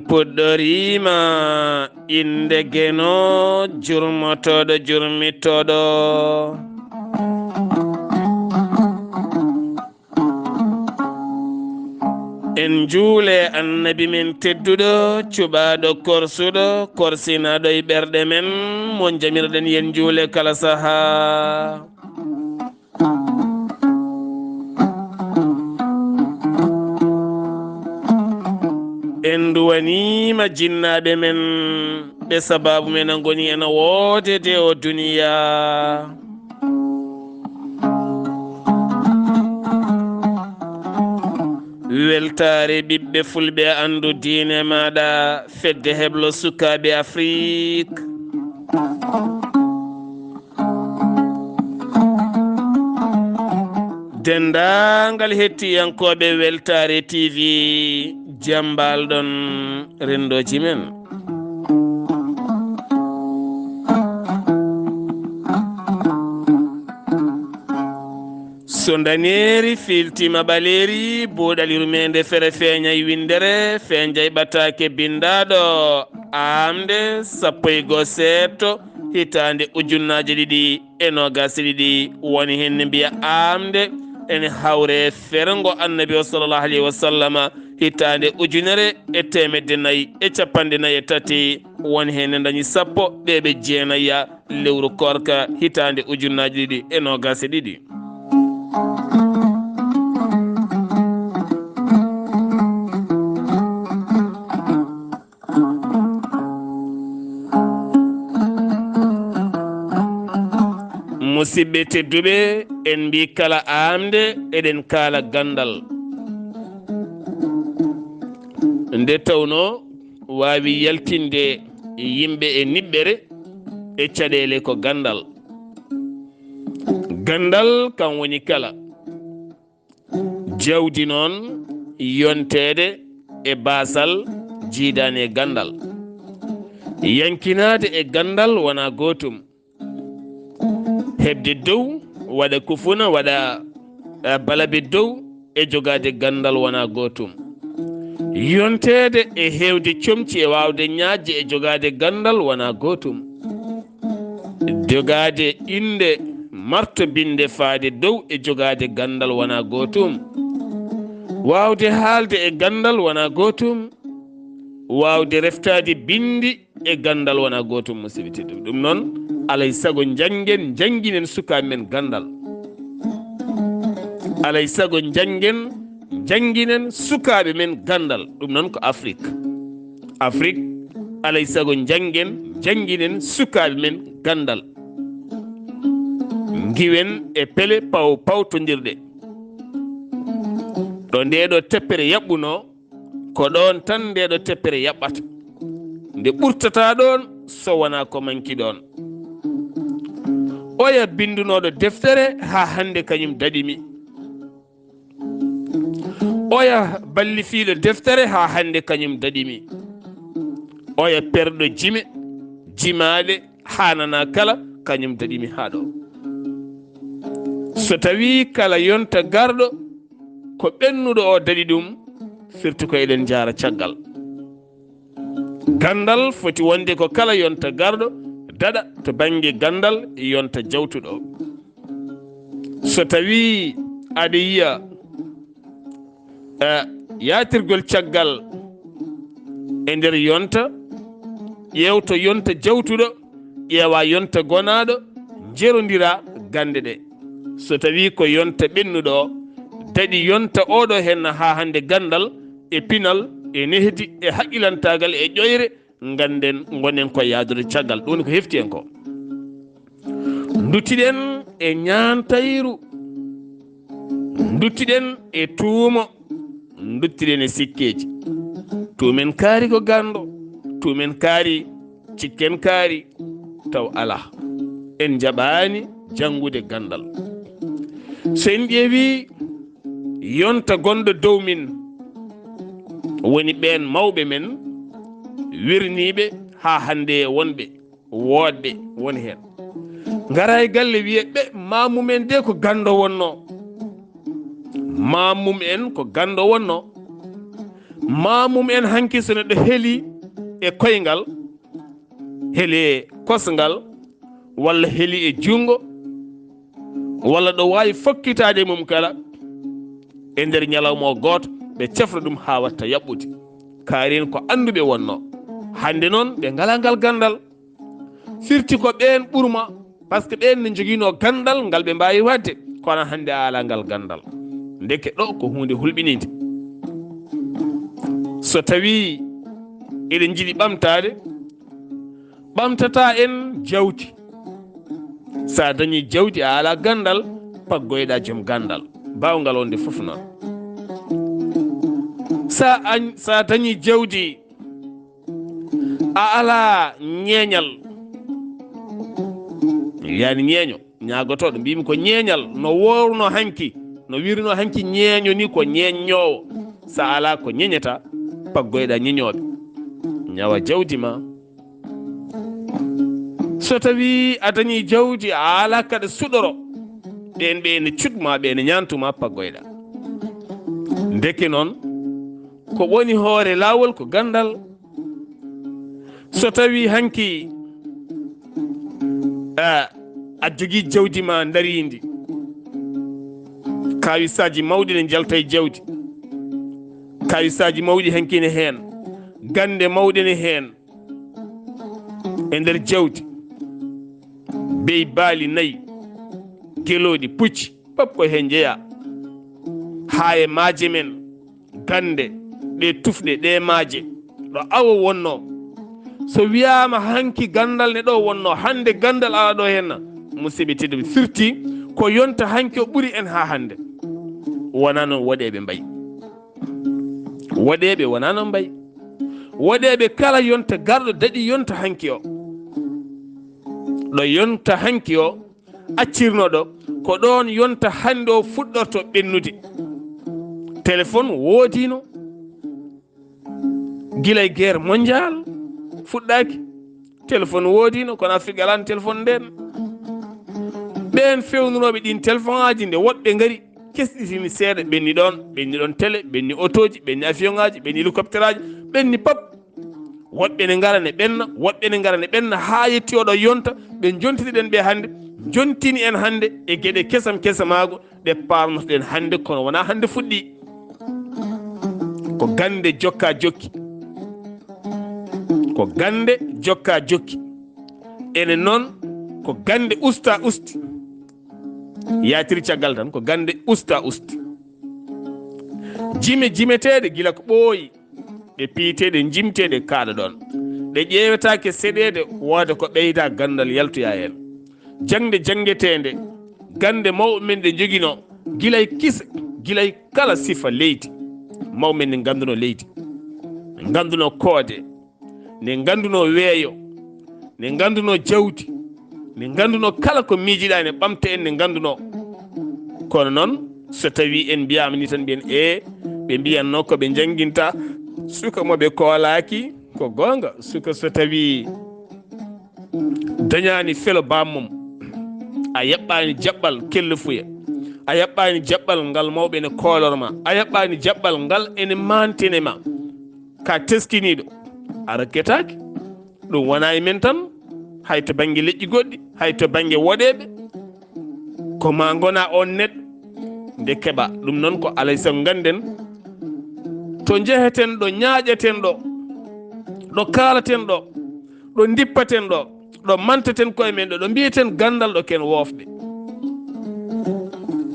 puɗɗorima inde geno jurmotoɗo jurmittoɗo. En juule annabi men tedduɗo cuɓaɗo korsuɗo korsinaɗo e ɓerɗe men mo jamirɗen yen juule kala saha. En duwanima jinnaɓe men ɓe sababu men a goni ena woodede o duniya. Weltaare ɓiɓɓe fulɓe andu diine maɗa fedde heblo sukaɓe Afrique. Dendagal hettiyankoɓe Weltaare TV jambalɗon rendoji men. So daneeri filtima ɓaleri buuɗal yurmeende fere feeñay windere feeñay ɓataake bindaɗo aaɓnde 11 seeɗto hitande ujunnaje 220 woni hen mbiya aaɓnde ene hawre ferengo annabi o sallllahu alayhi wa sallama hitande 1453 woni hen dañi 10 ɓeɓe jeenaya lewru korka hitande ujunnaje 220. Musidɓe tedduɓe en mbi kala aaɓnde eɗen kaala Ganndal. Nde tawno wawi yaltinde yimɓe e niɓɓere e caɗele ko Ganndal. Ganndal kam woni kala jawdi noon yontede e basal jiidane e Ganndal. Yankinade e Ganndal wona gotum. Hebde dow waɗa kufuna waɗa balabe dow e jogade Ganndal wona gotum. Yontede e hewde comci e wawde ñaajje e jogade Ganndal wona gotum. Jogade inde marto binde faade dow e jogade Ganndal wona gotum. Wawde haalde e Ganndal wona gotum. Wawde reftade bindi e Ganndal wona gotum musidɓe tedduɓe. Ɗum noon alay sago janginen sukaɓe men Ganndal. Alay sago janginen sukaɓe men Ganndal. Ɗum noon ko Afrique alay sago janginen sukaɓe men Ganndal. Giwen e pele pawtodirɗe ɗo ndeɗo teppere yaɓɓuno ko ɗon tan ndeɗo teppere yaɓɓata. Nde ɓurtata ɗon so wona ko manki ɗon. Oya bindunoɗo deftere ha hannde kañum daɗimi. Oya ballifiiɗo deftere ha hannde kañum daɗimi. Oya perɗo jimaɗe hanana kala kañum daɗimi ha ɗo. So tawi kala yonta garɗo ko ɓennuɗo o daɗi ɗum firti ko eɗen jara caggal. Ganndal foti wonde ko kala yonta garɗo daɗa to banggue Ganndal yonta jawtuɗo. So tawi aɗa yiya yatirgol caggal e nder yonta, ƴewto yonta jawtuɗo ƴeewa yonta gonaɗo jerodira gande ɗe. So tawi ko yonta ɓennuɗo daɗi yonta oɗo hen ha hande Ganndal e pinal e nehdi e haqqilantagal e ƴoyre ganden gonen ko yaadude caggal. Ɗum ko hefti en ko duttiɗen e ñantayru, duttiɗen e tuumo, duttiɗen e sikkeji. Tumen kaari ko gando, tumen kaari cikken kaari taw ala. En jaɓani jangude Ganndal. So en ƴeewi yonta gonɗo dow min woni ɓen mawɓe men wirniɓe ha hande wonɓe woodɓe woni hen gara e galle wiye ɓe mamum en de ko gando wonno, mamum en ko gando wonno. mamum en hanki so neɗɗo heeli e koyngal, heeli e kosngal, walla heeli e junngo, walla ɗo wawi fokkitade mum kala, e nder ñalawma o goto ɓe cefra ɗum ha watta yaɓɓude. kaarin ko anduɓe wonno. hande noon ɓe ngala ngal gandal, firti ko ɓen ɓurma, par ce que ɓen ne joguino gandal ngal ɓe mbawi wadde, kono hande a ala ngal gandal. Ndeke ɗo ko hunde hulɓinide. So tawi eɗen jiiɗi ɓamtade, ɓamtata en jawdi. sa dañi jawdi a ala gandal, paggoyɗa joom gandal, bawgal wonde foof noon. sa dañi jawdi a ala ñeeñal, yani ñeeño ñagotoɗo mbimi ko ñeeñal, no worno hanki, no wirno hanki ñeeño ni ko ñeeññowo. sa ala ko ñeñeta, paggoyɗa ñeñoɓe, ñawa jawdi ma. so tawi a dañi jawdi a ala kaɗa suɗoro, ɓen ɓe ne cutma, ɓe ne ñantuma, paggoyɗa. ndeke noon ko woni hoore lawol ko gandal. so tawi hanki a jogui jawdi ma darindi, kawisaji mawɗi ne jalta e jawdi, kawisaji mawɗi hankine hen, gande mawɗe ne hen e nder jawdi, bey baali nayyi, geloɗi pucci, pop ko hen jeeya. ha e maaje men, gande ɗe tufɗe ɗe maaje ɗo awa wonno. so wiyama hanki gandal ne ɗo wonno, hande gandal ala ɗo henna, musidɓe tedduɓe, firti ko yonta hanki o ɓuuri en ha hande. wona noon waɗeɓe mbayi, waɗeɓe wona noon mbayi. waɗeɓe kala yonta garɗo daɗi yonta hanki o, ɗo yonta hanki o accirnoɗo, ko ɗon yonta hande o fuɗɗorto ɓennude. téléphone woodino guilay guerre mondial fuɗɗaki, téléphone woodino, kono Afrique alano téléphone nden. ɓen fewnunoɓe ɗin téléphone aji nde woɗɓe gaari kesɗitini seeɗa, ɓenni ɗon télé, ɓenni autoji, ɓenni avion aji, ɓenni hélicoptère aji, ɓenni pop. woɗɓe ne ngara ne ɓenna, woɗɓe ne ngara ne ɓenna, ha yetti oɗo yonta. ɓe jontiniɗen ɓe hande, jontini en hande e gueɗe kesamago ɗe parnotoɗen hande, kono wona hande fuɗɗi. ko gande jokka jokki, ko gande jokka jokki. ene noon ko gande usta usti, yatiri caggal tan ko gande usta usti. jimeteɗe gila ko ɓooyi, ɗe piiteɗe jimteɗe kaaɗa ɗon, ɗe ƴewetake seɗede, wooda ko ɓeyda gandal yaltoya hen. jangde jangetede, gande mawɓe men ɗe joguino, gilay kisa, gilay kala sifa leydi. mawɓe ne ganduno leydi, ne ganduno koode, ne ganduno weeyo, ne ganduno jawdi, ne ganduno kala ko miijiɗa ne ɓamta en, ne ganduno. kono noon so tawi en mbiyama ni tan mbiyen ɓe mbiyanno koɓe janguinta suka moɓe koolaki, ko gonga. suka so tawi dañani felo bammum, a yaɓɓani jaɓɓal kellefuya, a yaɓɓani jaɓɓal ngal mawɓe ne koolorma, a yaɓɓani jaɓɓal ngal ene mantenema, ka teskiniɗo, a rakketake. ɗum wona e men tan, hay to banggue leƴƴi goɗɗi, hay to banggue woɗeɓe, ko ma gona on neɗɗo nde keɓa. ɗum noon ko alay saago ganden, to jeheten ɗo ñaaƴeten ɗo kaalaten ɗo dippaten ɗo mantaten koye men ɗo mbiyeten gandal ɗo ken woofɓe.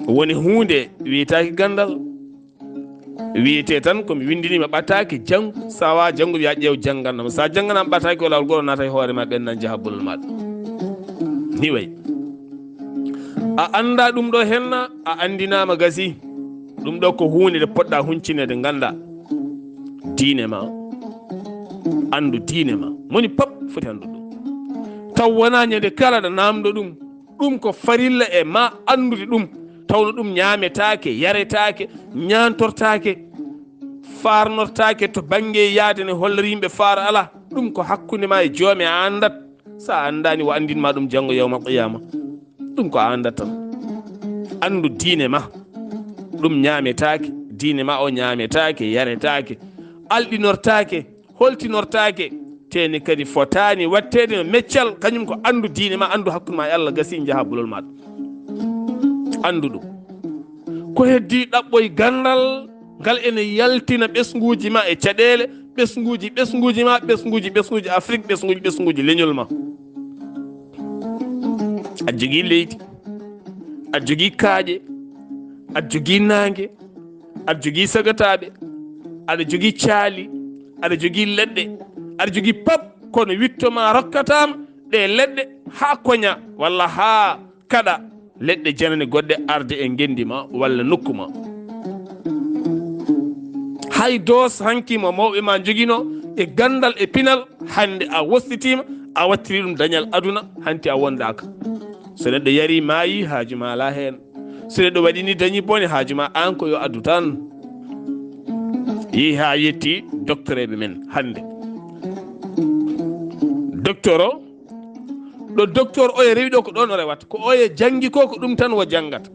woni hunde wiyetake gandal, wiyete tan komi windinima ɓataake janggo, sawa janggo wiya ƴeew janggannama. sa jangganama ɓataake o lawol goto naata e hoore ma, ɓennan jaaha bolol maɗa ni way. a anda ɗum ɗo henna, a andinama gasi. ɗum ɗo ko hunde nde poɗɗa huncinede. ganda diine ma, andu diine ma, moni pop foti andu ɗum. taw wona ñande kala ɗa namdo ɗum ko farilla e ma andude ɗum. tawno ɗum ñametake, yaretake, ñantortake, farnortake to banggue yaade ne hollori yimɓe faara ala. ɗum ko hakkude ma e joome, a andat. sa andani wo andinma ɗum janggo yawma qiyama, ɗum ko a andat tan. andu diine ma, ɗum ñametake, diine ma o ñametake, yaretake. alɗinortaake holtinortaake teni kadi fotani wattede no meccal kañum ko andu diine ma, andu hakkude ma e Allah, gasi jaaha bolol maɗa andu ɗum. Ko heddi ɗaɓɓoye gandal ngal ene yaltina ɓesguji ma e caɗele, ɓesguji ma, ɓesguji Afrique, ɓesguji leñol ma. aɗa jogui leydi, aɗa jogui kaaƴe, aɗa jogui nangue, aɗa jogui sagataɓe, aɗa jogui caali, aɗa jogui leɗɗe, aɗa jogui pap, kono wittoma rokkatama ɗe leɗɗe ha koña walla ha kaɗa leɗɗe janane goɗɗe arde e gendima walla nokkuma. hay doos hankima mawɓe ma joguino e gandal e pinal, hande a wostitima a wattiri ɗum dañal aduna, hanti a wondaka. so neɗɗo yari maayi haajuma ala hen, so neɗɗo waɗini dañi bone haajuma an ko yo addu tan. yeehi ha yetti docteur eɓe men hande. docteur o ɗo docteur o e rewi ɗo ko ɗon o rewata, ko o e janggi ko ɗum tan wo janggata.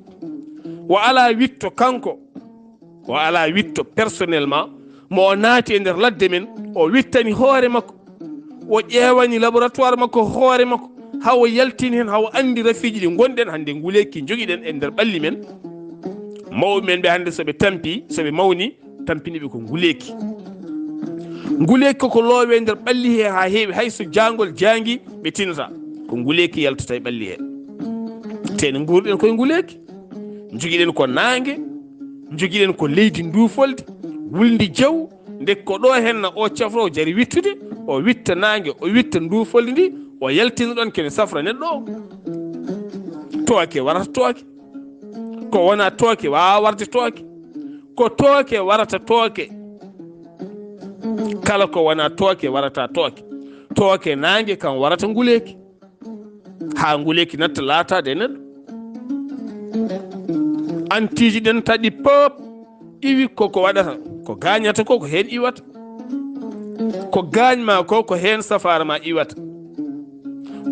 wo ala witto kanko, o ala witto personnellement mo o naati e nder ladde men, o wittani hoore makko, o ƴeewani laboratoire makko hoore makko, hawo yaltini hen, hawo andi rafiji ɗi gonɗen hande nguleki joguiɗen e nder ɓalli men. mawɓe men ɓe hande soɓe tampi, soɓe mawni tampiniɓe ko nguleki. nguleki koko loowe nder ɓalli he ha heewi, hayso jangol jangi ɓe tinata ko nguleki yaltata e ɓalli he. tene guurɗen koye nguleki, joguiɗen ko nangue, joguiɗen ko leydi ndufolde wulndi jaw. nde ko ɗo henna o cafro jari wittude, o witta nangue, o witta ndufolde ndi, o yaltina ɗon kene safra neɗɗo o. tooke warata tooke, ko wona tooke wawa warde tooke, ko tooke warata tooke, kala ko wona tooke warata tooke. tooke nangue kam warata nguleki, ha nguleki natta laatade e neɗɗo. antiji ɗen taɗi pop iwi koko waɗata, ko gañata ko ko hen iwata, ko gañma ko ko hen safara ma iwata,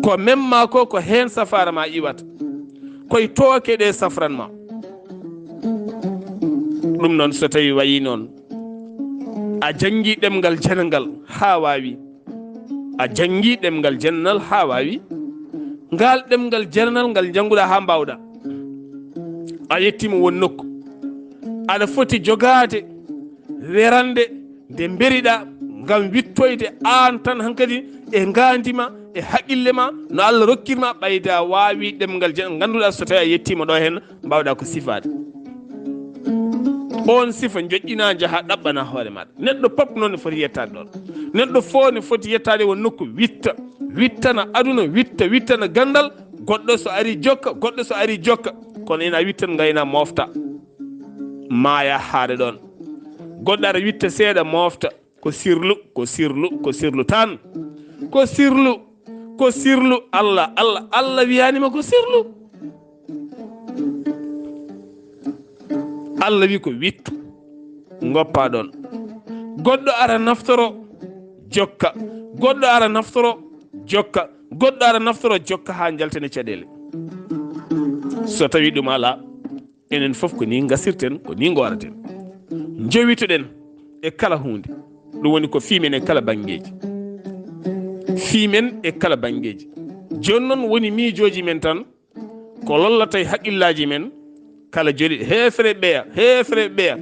ko memma ko ko hen safara ma iwata, koye tooke ɗe safranma. ɗum noon so tawi wayi noon a jangi ɗemgal janangal ha wawi, a jangi ɗemgal jannal ha wawi, ngal ɗemgal jananal ngal janguɗa ha mbawɗa, a yettima won nokku, aɗa foti jogade werande nde beriɗa ngam wittoyde an tan hankkadi e gandima e haqqille ma no Allah rokkirma, ɓayda wawi ɗemgal janangal ganduɗa so tawi a yettima ɗo hen mbawɗa ko sifade. on sifa joƴƴina jaaha ɗaɓɓana hoore maɗa. neɗɗo pop noon ne foti yettade ɗon, neɗɗo fo ne foti yettade won nokku wittana aduna, wittana gandal. goɗɗo so ari jokka, goɗɗo so ari jokka, kono ina wittan gayna mofta maaya haade ɗon. goɗɗo ara witta seeɗa mofta, ko sirlu tan, ko sirlu. Allah wiyanima ko sirlu. Allah wi ko wittu goppa ɗon. goɗɗo ara naftoro jokka, goɗɗo ara naftoro jokka, goɗɗo ara naftoro jokka ha jaltene caɗele. so tawi ɗum ala, enen foof ko ni gasirten, ko ni goraten, jowituɗen e kala hunde. ɗum woni ko fimen e kala bangeji, fimen e kala bangeji. joni noon woni miijoji men tan ko lollata e haqqillaji men. kala joliɗo hefere ɓeya,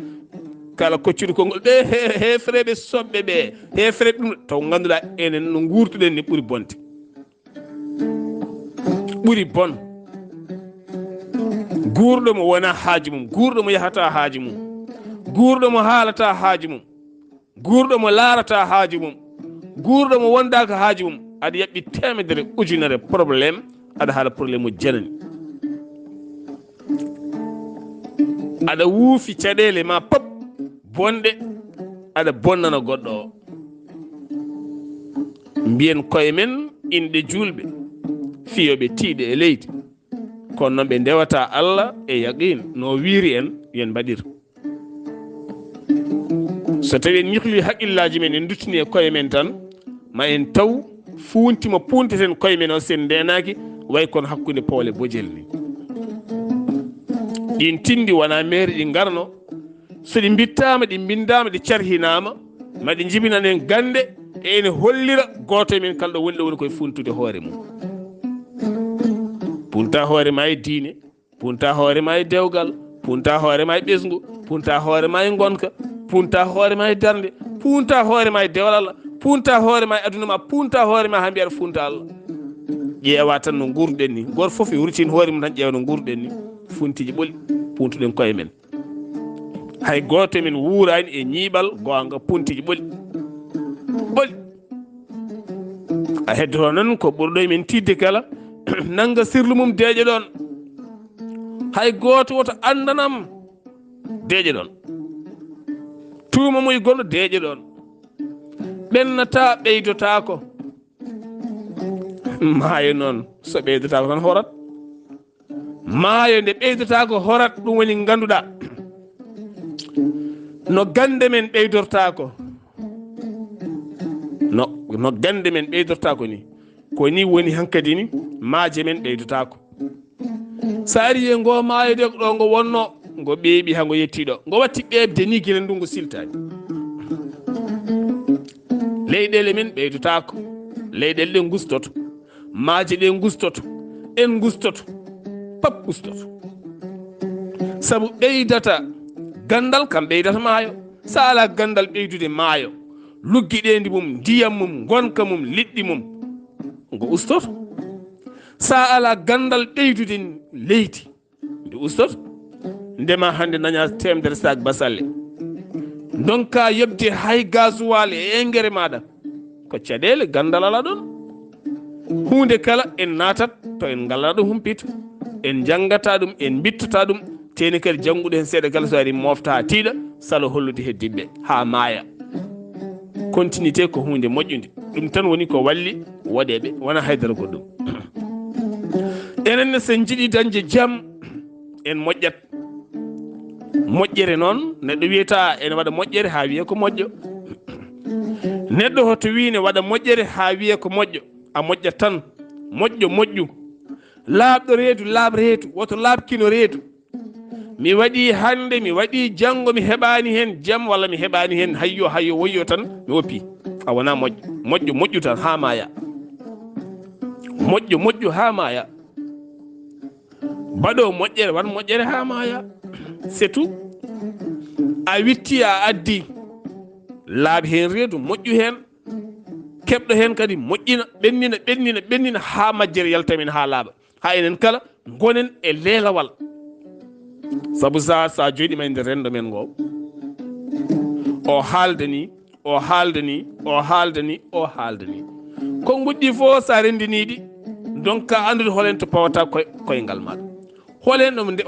kala koccuɗo konngol ɓe hefreɓe soɓɓe ɓe, hefreɓe ɗum taw ganduɗa enen no gurtuɗen ni ɓuuri bonde, ɓuuri bon. guurɗo mo wona haaju mum, guurɗo mo yahata haaju mum, guurɗo mo haalata haaju mum, guurɗo mo laarata haaju mum, guurɗo mo wondaka haaju mum, aɗa yaɓɓi temedere ujunere probléme, aɗa haala probléme o janani. aɗa wuufi caɗele ma pop bonɗe, aɗa bonnana goɗɗo o. mbiyen koye men inɗe julɓe fiyoɓe tiiɗe e leydi, kono noon ɓe ndewata Allah e yaqin no wiiri en yen mbaɗir. so tawi en ñihli haqqillaji men en duttini e koye men tan, ma en taw funti mo punteten koye men o sen ndenaki way kono hakkude poole bojel ni. ɗin tindi wona meeri ɗi garno, so ɗi bittama ɗi bindama ɗi carhinama, maɗi jibinanen gande e ene hollira goto men kala ɗo woni ɗo woni koye funtude hoore mum punta hoore ma e diine punta hoore ma e dewgal punta hoore ma e ɓesgu punta hoore ma e gonka punta hoore ma e darde punta hoore ma e dewal Allah punta hoore ma e aduna ma punta hoore ma ha mbiyaɗa funta Allah ƴeewa tan no gurɗen ni goto foof e wurtin hoore mum tan ƴeewa no gurɗen ni funtiji ɓoli puntuɗen koye men hay goto men wuurani e ñiiɓal gonga puntiji ɓoli a heddoto noon ko ɓurɗo men tidde kala nanga sirlu mum deeƴe ɗon hay goto woto andanam deeƴe ɗon tuuma muy gonɗo deeƴe ɗon ɓennata ɓeydotako maayo noon so ɓeydotako tan horat maayo nde ɓeydotako horat ɗum woni ganduɗa no gande men ɓeydortako no gande men ɓeydortako ni ko ni woni hankadi ni maaje men ɓeydotako sa ari e ngo maayo de ɗo ngo wonno ngo ɓeeɓi ha ngo yettiɗo ngo watti ɓeɓde ni guila ndu ngo siltani leyɗele men ɓeydotako leyɗele ɗe gustoto maaje ɗe gustoto en gustoto pap gustoto saabu ɓeydata gandal kam ɓeydata maayo sa ala gandal ɓeydude maayo lugguiɗendi mum ndiyam mum gonka mum liɗɗi mum ngo ustoto sa ala gandal ɓeydude leydi ndi ustoto ndema hande daña temedere sac basalle donka yebde hay gasoil e engrais maɗa ko caɗele gandal ala ɗon hunde kala en natat to en gallana ɗum humpito en janggata ɗum en bittata ɗum teni kadi jangguɗo hen seeɗa kala so ari mofta ha tiiɗa salo hollude heddiɓe ha maaya continuité ko hunde moƴƴude ɗum tan woni ko walli waɗeɓe wona haydara goɗɗum enenne sen jiiɗi dañde jaam en moƴƴat moƴƴere noon neɗɗo wiyata ene waɗa moƴƴere ha wiye ko moƴƴo neɗɗo hoto wiine waɗa moƴƴere ha wiye ko moƴƴo a moƴƴat tan moƴƴo moƴƴu laaɓɗo reedu laaɓ reedu woto laaɓkino reedu mi waɗi hande mi waɗi janggo mi heɓani hen jaam walla mi heɓani hen hayyo woyyo tan mi woppi a wona moƴƴo moƴƴo moƴƴu tan ha maya moƴƴo moƴƴu ha maya baɗo moƴƴere wan moƴƴere ha maya c'est tout a witti a addi laaɓi hen reedu moƴƴu hen keɓɗo hen kadi moƴƴina ɓennina ha majjere yaltamen ha laaɓa ha enen kala gonen e leelawal saabu sa joɗima e nder rendo men ngo o haaldani ko guɗɗi fo sa rendiniɗi donc ka andude holen to pawata koyngal maɗa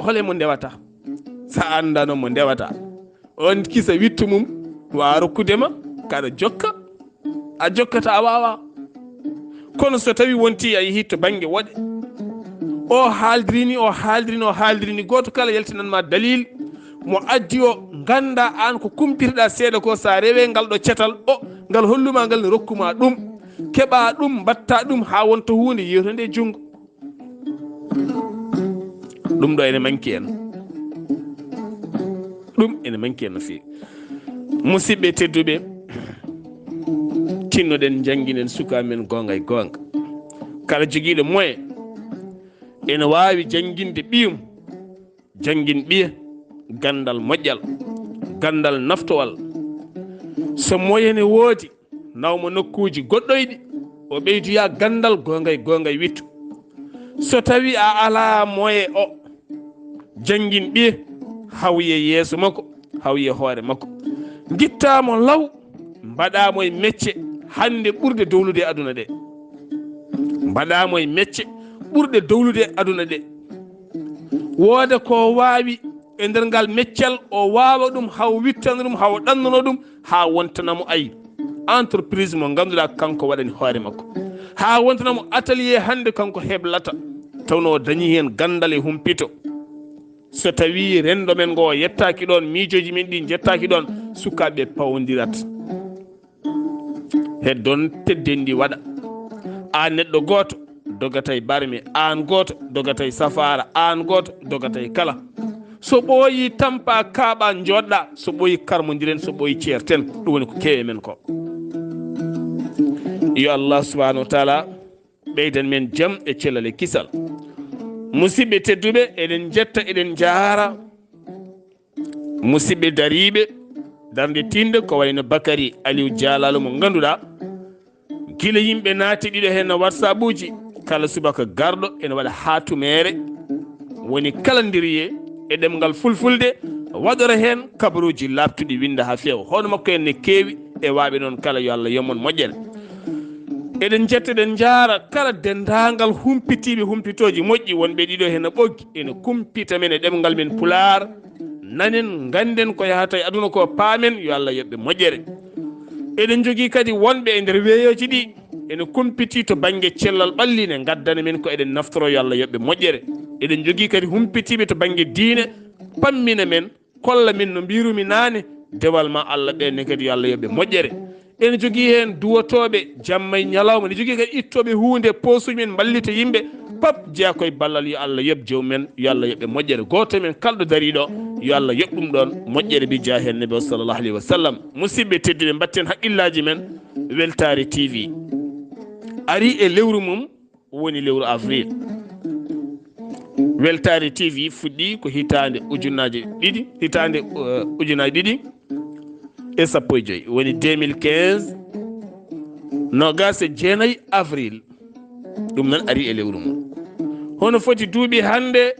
holen mo ndewata sa andano mo ndewata on kisa wittu mum wa rokkudema kaɗa jokka a jokkata a wawa kono so tawi wonti a yeehi to banggue woɗe o haaldirini goto kala yaltinanma dalil mo addi o ganda an ko kumpirɗa seeɗa ko sa rewe ngal ɗo cetal ngal holluma ngal ne rokkuma ɗum keɓa ɗum mbatta ɗum ha wonta hunde yewtande e junggo ɗum ɗo ene manki en no fewi musidɓe tedduɓe tinnoɗen jangguinen suka men gonga e gonga kala joguiɗo moyen ene wawi jangguinde ɓiyum jangguin ɓiya gandal moƴƴal gandal naftowal so moyen e woodi nawmo nokkuji goɗɗoyɗi o ɓeydoya gandal gonga e wittu so tawi a ala moyen o jangguin ɓiya hawye yeeso makko hawye hoore makko guittamo law mbaɗamo e mecce hande ɓurde dowlude e aduna ɗe mbaɗamo e mecce ɓurɗe dowlude e aduna ɗe wooda ko wawi e nder ngal meccal o wawa ɗum haw wittana ɗum haw ɗannono ɗum ha wontanamo ayi entreprise mo ganduɗa kanko waɗani hoore makko ha wontanamo atelier hande kanko heblata tawno o dañi hen gandal e humpito so tawi rendo men ngo yettaki ɗon miijoji men ɗi jettaki ɗon sukaɓe pawodirat heddon teddendi waɗa an neɗɗo goto dogata e barme an goto dogata e safara an goto dogata e kala so ɓooyi tampa kaaɓa joɗɗa, so ɓooyi karmodiren, so ɓooyi ceerten. ɗum woni ko keewi men ko. yo Allah subahanahu wa taala ɓeydan men jaam e cellal e kisal. musidɓe tedduɓe, eɗen jetta eɗen jaara musidɓe dariɓe darde tinde ko wayno Bakary Aliou Dialalo mo ganduɗa gila yimɓe naati ɗiɗo hen no WhatsApp uji, kala subaka garɗo ene waɗa hatumere woni kala ndiriye e ɗemgal fulfulde waɗora hen kabaruuji labtuɗi winda ha feewa. hono makko en ne keewi e waaɓe noon kala. yo Allah yommon moƴƴere. eɗen jetta eɗen jaara kala dendagal humpitiɓe humpitoji moƴƴi wonɓe ɗiɗo hen no ɓoggi ene kumpita men e ɗemgal men pulaar. nanen ganden ko yahata e aduna ko paamen. yo Allah yoɓɓe moƴƴere. eɗen jogui kadi wonɓe e nder weeyoji ɗi ene kumpiti to banggue cellal ɓalli ne gaddana men ko eɗen naftoro. yo Allah yoɓɓe moƴƴere. eɗen jogui kadi humpitiɓe to banggue diine pammina men kolla min no mbirumi nane dewal ma Allah ɓenne kadi yo Allah yoɓɓe moƴƴere. ene jogui hen duwotoɓe jamma e ñalawma, ne jogui kadi ittoɓe hunde posuji men ballita yimɓe pap jeeya koye ballal. yo Allah yoɓ jomumen, yo Allah yoɓɓe moƴƴere. goto men kalɗo dariɗo yo Allah yoɓ ɗum ɗon moƴƴere bi jaahi hen nabi sallllahu alayhi wa sallam. musidɓe tedduɓe, mbatten haqqillaji men. Weltaare TV ari e lewru mum woni lewru avril. Weltaare TV fuɗɗi ko hitande ujunaje ɗiɗi e sappo e joyyi woni 2015 nogas e jeenayyi avril. ɗum noon ari e lewru mum. hono foti duuɓi hannde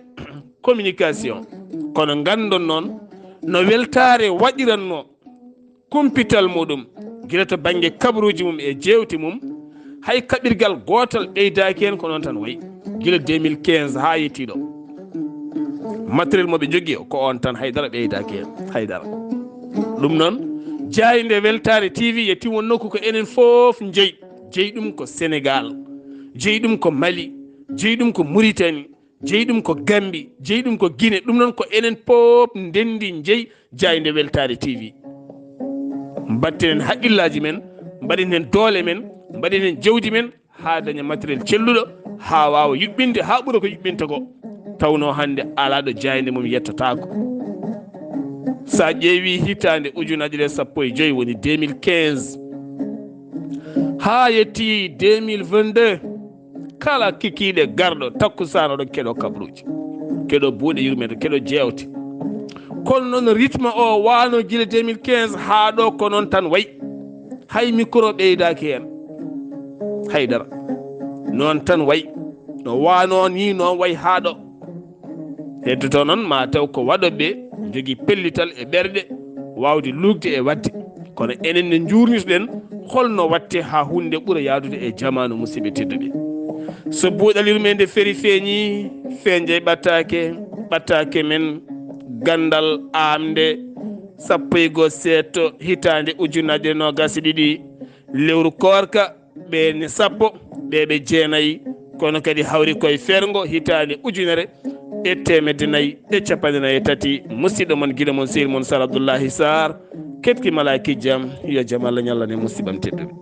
communication, kono gandon noon no weltare waɗiranno kumpital muɗum gila to banggue kabaruuji mum e jewti mum. hay kaɓirgal gotal ɓeydaki hen ko noon tan wayi gila 2015 ha yettiɗo. matériel moɓe jogui ko on tan haydara ɓeydaki hen haydara. ɗum noon jayinde Weltaare TV yetti won nokku ko enen foof jeeyi ɗum ko Sénégal, jeeyi ɗum ko Mali, jeeyi ɗum ko Mauritanie, jeeyi ɗum ko Gambie, jeeyi ɗum ko Guinée. ɗum noon ko enen pop ndendi jeeyi jayinde Weltaare TV. mbatten haqqillaji men, mbaɗen hen doole men, mbaɗen hen jawdi men ha daña matériel celluɗo ha wawa yuɓɓinde ha ɓuura ko yuɓɓinta ko. tawno hande alaɗo jayinde mum yettatako. sa ƴeewi hitande ujunaje ɗe sappo e joyyi woni 2015 ha yetti 2022 kala kikiɗe garɗo takkusano ɗo keɗo kabaruuji, keɗo buuɗe yurmeende, keɗo jewte. kono noon rythme o wano gila 2015 ha ɗo ko noon tan wayi. hay micro ɓeydaki hen haydara, noon tan wayi no wano ni noon wayi ha ɗo. heddoto noon ma taw ko waɗoɓe jogui pellital e ɓerɗe wawde lugde e wadde. kono enen ne jurnitoɗen holno watte ha hunde ɓuura yadude e jamanu. musidɓe tedduɓe, so buuɗal yurmeende feeri feeñi feeñde ɓataake men Ganndal aaɓnde sappo e goho seeɗto hitande ujunaje nogas e ɗiɗi lewru korka ɓenne sappo ɓeɓe jeenayyi. kono kadi hawri koye fergo hitande ujunere e temedde nayyi e capanɗe nayyi e tati. musidɗo moon guiɗo moon sehil moon Sar Abdullaahi Saar ketki malaki jaam yo jaam Allah ñallane musiɓam tedduɓe.